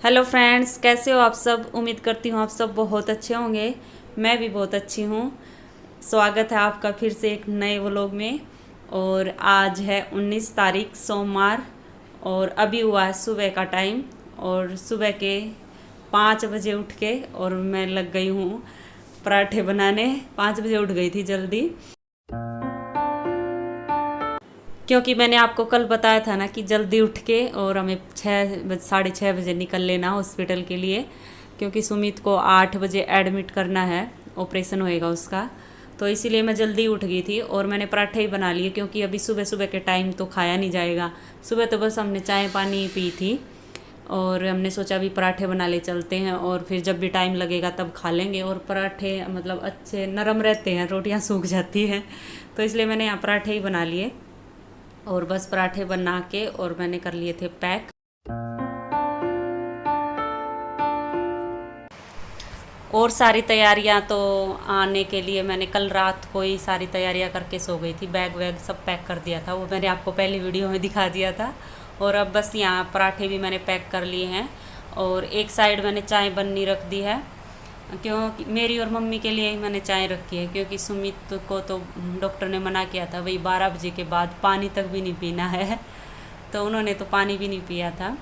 Hello friends, कैसे हो आप सब। उम्मीद करती हूँ आप सब बहुत अच्छे होंगे। मैं भी बहुत अच्छी हूँ। स्वागत है आपका फिर से एक नए व्लॉग में। और आज है 19 तारीख सोमवार और अभी हुआ है सुबह का टाइम। और सुबह के 5 बजे उठ के और मैं लग गई हूँ पराठे बनाने। 5 बजे उठ गई थी जल्दी, क्योंकि मैंने आपको कल बताया था ना कि जल्दी उठ के और हमें 6 साढ़े 6 बजे निकल लेना हॉस्पिटल के लिए, क्योंकि सुमित को 8 बजे एडमिट करना है, ऑपरेशन होएगा उसका। तो इसीलिए मैं जल्दी उठ गई थी और मैंने पराठे ही बना लिए, क्योंकि अभी सुबह सुबह के टाइम तो खाया नहीं जाएगा। सुबह तो बस हमने चाय पानी पी थी और हमने सोचा अभी पराठे बना ले चलते हैं, और फिर जब भी टाइम लगेगा तब खा लेंगे। और पराठे मतलब अच्छे नरम रहते हैं, रोटियां सूख जाती हैं, तो इसलिए मैंने यहाँ पराठे ही बना लिए। और बस पराठे बना के और मैंने कर लिए थे पैक। और सारी तैयारियां तो आने के लिए मैंने कल रात को ही सारी तैयारियां करके सो गई थी। बैग वैग सब पैक कर दिया था, वो मैंने आपको पहली वीडियो में दिखा दिया था। और अब बस यहाँ पराठे भी मैंने पैक कर लिए हैं और एक साइड मैंने चाय बननी रख दी है, क्योंकि मेरी और मम्मी के लिए ही मैंने चाय रखी है, क्योंकि सुमित को तो डॉक्टर ने मना किया था वही 12 बजे के बाद पानी तक भी नहीं पीना है। तो उन्होंने तो पानी भी नहीं पिया था।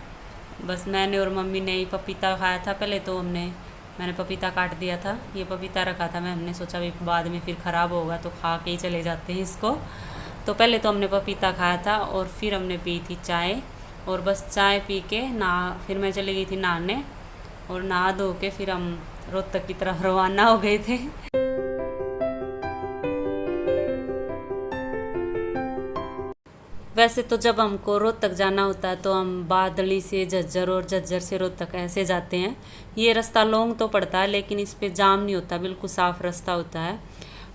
बस मैंने और मम्मी ने ही पपीता खाया था पहले। तो मैंने पपीता काट दिया था, ये पपीता रखा था। हमने सोचा भी बाद में फिर ख़राब होगा तो खा के ही चले जाते हैं इसको। तो पहले तो हमने पपीता खाया था और फिर हमने पी थी चाय। और बस चाय पी के फिर मैं चली गई थी नहाने, और नहा धो के फिर हम रोहतक की तरफ रवाना हो गए थे। वैसे तो जब हमको रोहतक जाना होता है तो हम बादली से झज्जर और झज्जर से रोहतक ऐसे जाते हैं। ये रास्ता लॉन्ग तो पड़ता है, लेकिन इस पे जाम नहीं होता, बिल्कुल साफ़ रास्ता होता है।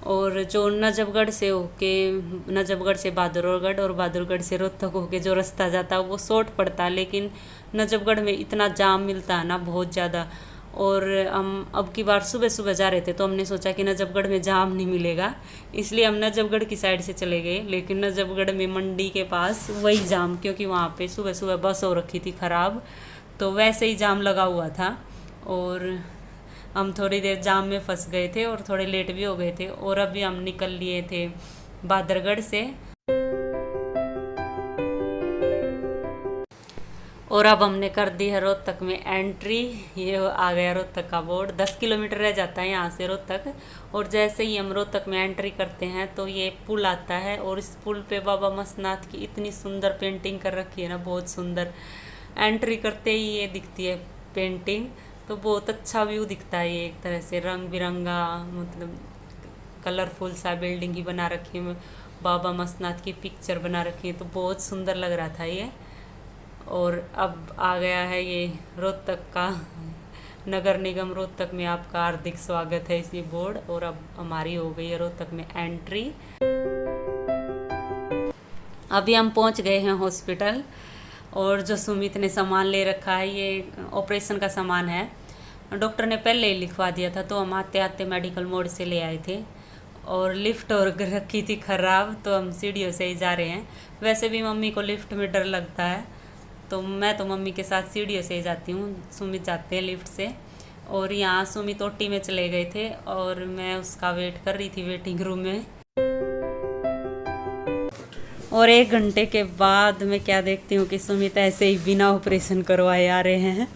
और जो नजफगढ़ से होके, नजफगढ़ से बहादुरगढ़ और बहादुरगढ़ से रोहतक होके जो रास्ता जाता है वो शॉर्ट पड़ता है, लेकिन नजफगढ़ में इतना जाम मिलता है ना, बहुत ज़्यादा। और हम अब की बार सुबह सुबह जा रहे थे तो हमने सोचा कि नजफगढ़ में जाम नहीं मिलेगा, इसलिए हम नजफगढ़ की साइड से चले गए। लेकिन नजफगढ़ में मंडी के पास वही जाम, क्योंकि वहाँ पे सुबह सुबह बस हो रखी थी ख़राब, तो वैसे ही जाम लगा हुआ था। और हम थोड़ी देर जाम में फंस गए थे और थोड़े लेट भी हो गए थे। और अभी हम निकल लिए थे बहादुरगढ़ से। और अब हमने कर दी है रोहतक में एंट्री। ये आ गया रोहतक का बोर्ड। 10 किलोमीटर रह जाता है यहाँ से रोहतक। और जैसे ही हम रोहतक में एंट्री करते हैं तो ये पुल आता है, और इस पुल पे बाबा मस्तनाथ की इतनी सुंदर पेंटिंग कर रखी है ना, बहुत सुंदर। एंट्री करते ही ये दिखती है पेंटिंग, तो बहुत अच्छा व्यू दिखता है। ये एक तरह से रंग बिरंगा, मतलब कलरफुल सा बिल्डिंग ही बना रखी है, बाबा मस्तनाथ की पिक्चर बना रखी है, तो बहुत सुंदर लग रहा था ये। और अब आ गया है ये रोहतक का नगर निगम रोहतक में आपका हार्दिक स्वागत है, इसी बोर्ड। और अब हमारी हो गई है रोहतक में एंट्री। अभी हम पहुंच गए हैं हॉस्पिटल, और जो सुमित ने सामान ले रखा है ये ऑपरेशन का सामान है। डॉक्टर ने पहले ही लिखवा दिया था, तो हम आते आते मेडिकल मोड से ले आए थे। और लिफ्ट और रखी थी ख़राब, तो हम सीढ़ियों से ही जा रहे हैं। वैसे भी मम्मी को लिफ्ट में डर लगता है, तो मैं तो मम्मी के साथ सीढ़ियों से ही जाती हूँ, सुमित जाते हैं लिफ्ट से। और यहाँ सुमित ओटी में चले गए थे और मैं उसका वेट कर रही थी वेटिंग रूम में। और 1 घंटे के बाद मैं क्या देखती हूँ कि सुमित ऐसे ही बिना ऑपरेशन करवाए आ रहे हैं,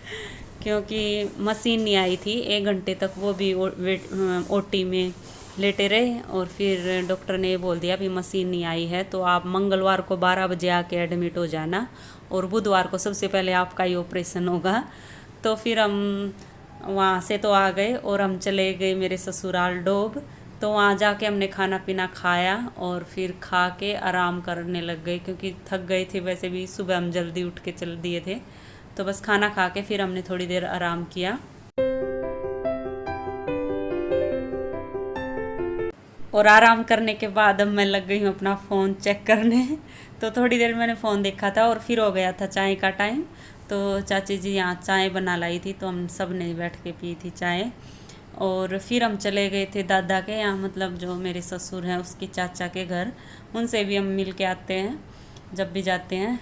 क्योंकि मशीन नहीं आई थी। 1 घंटे तक वो भी ओटी में लेटे रहे, और फिर डॉक्टर ने बोल दिया अभी मशीन नहीं आई है तो आप मंगलवार को 12 बजे आके एडमिट हो जाना, और बुधवार को सबसे पहले आपका ही ऑपरेशन होगा। तो फिर हम वहाँ से तो आ गए और हम चले गए मेरे ससुराल डोब। तो वहाँ जाके हमने खाना पीना खाया और फिर खा के आराम करने लग गए, क्योंकि थक गए थे। वैसे भी सुबह हम जल्दी उठ के चल दिए थे, तो बस खाना खा के फिर हमने थोड़ी देर आराम किया। और आराम करने के बाद अब मैं लग गई हूँ अपना फ़ोन चेक करने। तो थोड़ी देर मैंने फ़ोन देखा था और फिर हो गया था चाय का टाइम। तो चाची जी यहाँ चाय बना लाई थी, तो हम सब ने बैठ के पी थी चाय। और फिर हम चले गए थे दादा के यहाँ, मतलब जो मेरे ससुर हैं उसकी चाचा के घर। उनसे भी हम मिल के आते हैं जब भी जाते हैं।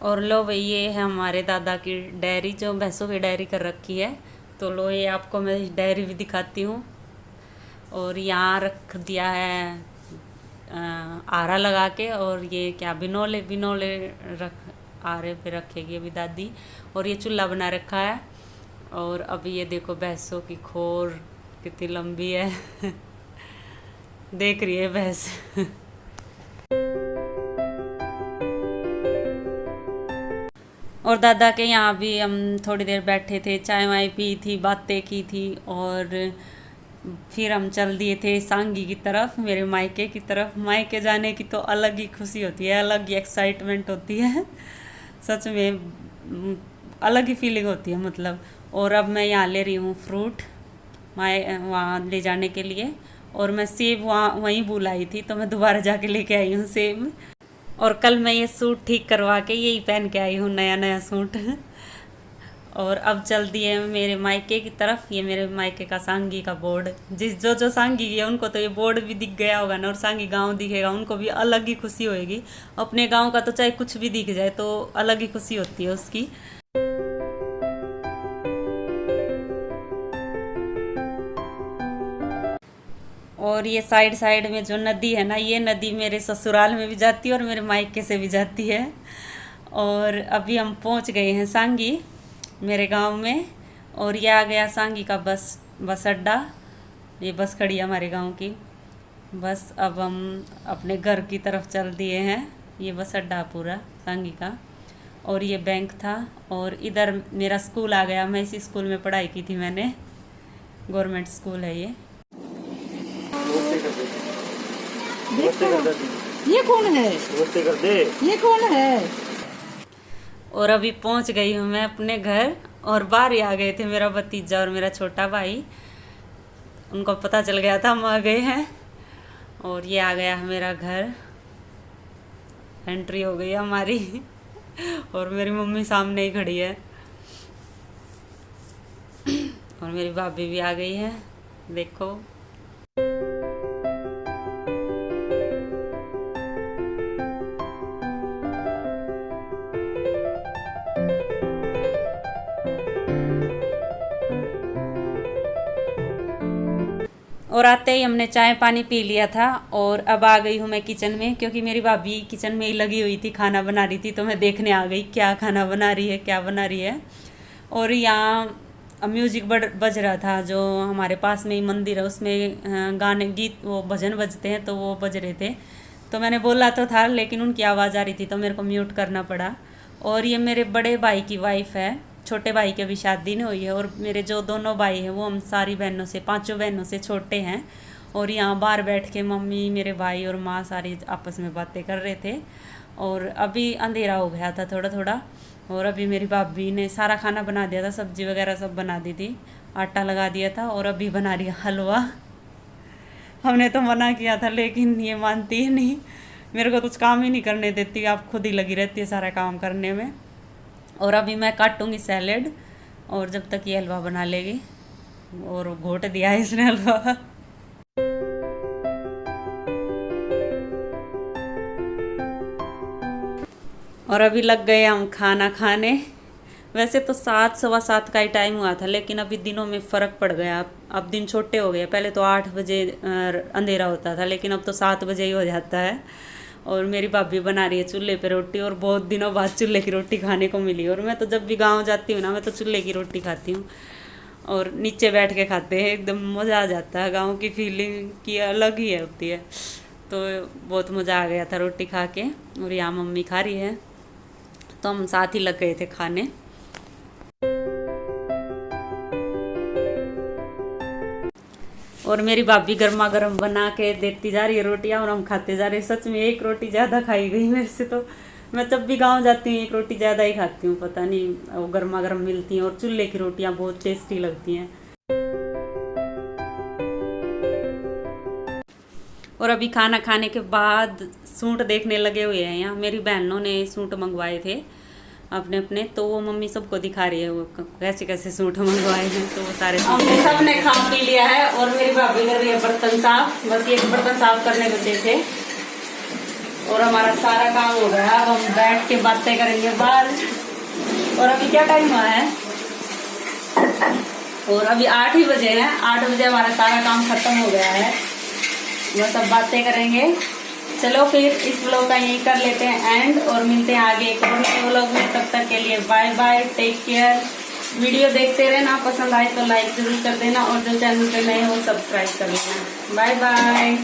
और लो भाई, ये है हमारे दादा की डायरी, जो भैंसों की डायरी कर रखी है। तो लो, ये आपको मैं डायरी भी दिखाती हूँ। और यहाँ रख दिया है आरा लगा के, और ये क्या बिनोले बिनोले रख आरे पे रखेगी अभी दादी। और ये चूल्हा बना रखा है। और अभी ये देखो भैंसों की खोर कितनी लंबी है देख रही है भैंस और दादा के यहाँ भी हम थोड़ी देर बैठे थे, चाय वाय पी थी, बातें की थी। और फिर हम चल दिए थे सांगी की तरफ, मेरे मायके की तरफ। मायके जाने की तो अलग ही खुशी होती है, अलग ही एक्साइटमेंट होती है सच में, अलग ही फीलिंग होती है मतलब। और अब मैं यहाँ ले रही हूँ फ्रूट वहाँ ले जाने के लिए। और मैं सेब वहीं भूल आई थी, तो मैं दोबारा जाके लेके आई हूँ सेब। और कल मैं ये सूट ठीक करवा के यही पहन के आई हूँ, नया नया सूट और अब चल दिए मेरे मायके की तरफ। ये मेरे मायके का सांगी का बोर्ड, जो सांगी है उनको तो ये बोर्ड भी दिख गया होगा ना, और सांगी गांव दिखेगा उनको भी अलग ही खुशी होएगी। अपने गांव का तो चाहे कुछ भी दिख जाए तो अलग ही खुशी होती है उसकी। और ये साइड साइड में जो नदी है ना, ये नदी मेरे ससुराल में भी जाती है और मेरे मायके से भी जाती है। और अभी हम पहुंच गए हैं सांगी, मेरे गांव में। और ये आ गया सांगी का बस अड्डा। ये बस खड़ी है हमारे गांव की। बस अब हम अपने घर की तरफ चल दिए हैं। ये बस अड्डा पूरा सांगी का। और ये बैंक था। और इधर मेरा स्कूल आ गया, मैं इसी स्कूल में पढ़ाई की थी मैंने, गवर्नमेंट स्कूल है ये। ये कौन है? ये कौन है? और अभी पहुंच गई हूँ मैं अपने घर। और बाहर ही आ गए थे मेरा भतीजा और मेरा छोटा भाई, उनको पता चल गया था हम आ गए हैं। और ये आ गया है मेरा घर, एंट्री हो गई है हमारी और मेरी मम्मी सामने ही खड़ी है और मेरी भाभी भी आ गई है, देखो। और आते ही हमने चाय पानी पी लिया था। और अब आ गई हूँ मैं किचन में, क्योंकि मेरी भाभी किचन में ही लगी हुई थी, खाना बना रही थी। तो मैं देखने आ गई क्या खाना बना रही है, क्या बना रही है। और यहाँ म्यूजिक बज रहा था, जो हमारे पास में ही मंदिर है उसमें गाने गीत वो भजन बजते हैं, तो वो बज रहे थे। तो मैंने बोला तो था, लेकिन उनकी आवाज़ आ रही थी तो मेरे को म्यूट करना पड़ा। और ये मेरे बड़े भाई की वाइफ है, छोटे भाई की अभी शादी नहीं हुई है। और मेरे जो दोनों भाई हैं वो हम सारी बहनों से, 5 बहनों से छोटे हैं। और यहाँ बाहर बैठ के मम्मी, मेरे भाई और माँ सारी आपस में बातें कर रहे थे। और अभी अंधेरा हो गया था थोड़ा थोड़ा। और अभी मेरी भाभी ने सारा खाना बना दिया था, सब्जी वगैरह सब बना दी थी, आटा लगा दिया था। और अभी बना रही है हलवा। हमने तो मना किया था, लेकिन ये मानती ही नहीं, मेरे को कुछ काम ही नहीं करने देती, आप खुद ही लगी रहती है सारा काम करने में। और अभी मैं काटूंगी सैलेड, और जब तक ये हलवा बना लेगी। और घोट दिया है इसने हलवा। और अभी लग गए हम खाना खाने। वैसे तो 7 सवा 7 का ही टाइम हुआ था, लेकिन अभी दिनों में फ़र्क पड़ गया। अब दिन छोटे हो गए, पहले तो 8 बजे अंधेरा होता था, लेकिन अब तो 7 बजे ही हो जाता है। और मेरी भाभी बना रही है चूल्हे पे रोटी, और बहुत दिनों बाद चूल्हे की रोटी खाने को मिली। और मैं तो जब भी गांव जाती हूँ ना, मैं तो चूल्हे की रोटी खाती हूँ। और नीचे बैठ के खाते हैं, एकदम मज़ा आ जाता है। गांव की फीलिंग की अलग ही होती है। तो बहुत मज़ा आ गया था रोटी खा के। और यहाँ मम्मी खा रही है, तो हम साथ ही लग गए थे खाने। और मेरी भाभी गर्मा गर्म बना के देती जा रही है रोटियां, और हम खाते जा रहे हैं। सच में एक रोटी ज़्यादा खाई गई मेरे से। तो मैं जब भी गांव जाती हूँ 1 रोटी ज़्यादा ही खाती हूँ, पता नहीं, वो गर्मा गर्म मिलती हैं। और चूल्हे की रोटियां बहुत टेस्टी लगती हैं। और अभी खाना खाने के बाद सूट देखने लगे हुए हैं यहाँ। मेरी बहनों ने सूट मंगवाए थे अपने अपने, तो वो मम्मी सबको दिखा रही है वो कैसे कैसे सूट मंगवाए हैं। तो वो सारे हमने सबने खा पी लिया है। और मेरी भाभी कर रही है बर्तन साफ, बस ये बर्तन साफ करने बचे थे। और हमारा सारा काम हो गया। अब हम बैठ के बातें करेंगे बाहर। और अभी क्या टाइम हुआ है? और अभी 8 ही बजे हैं। 8 बजे हमारा सारा काम खत्म हो गया है। बस अब बातें करेंगे। चलो फिर इस व्लॉग का यही कर लेते हैं एंड, और मिलते हैं आगे एक और नए व्लॉग में। तब तक के लिए bye bye, take care. Video देखते रहना, पसंद आए तो लाइक जरूर कर देना, और जो चैनल पे नए हो सब्सक्राइब कर लेना। Bye bye.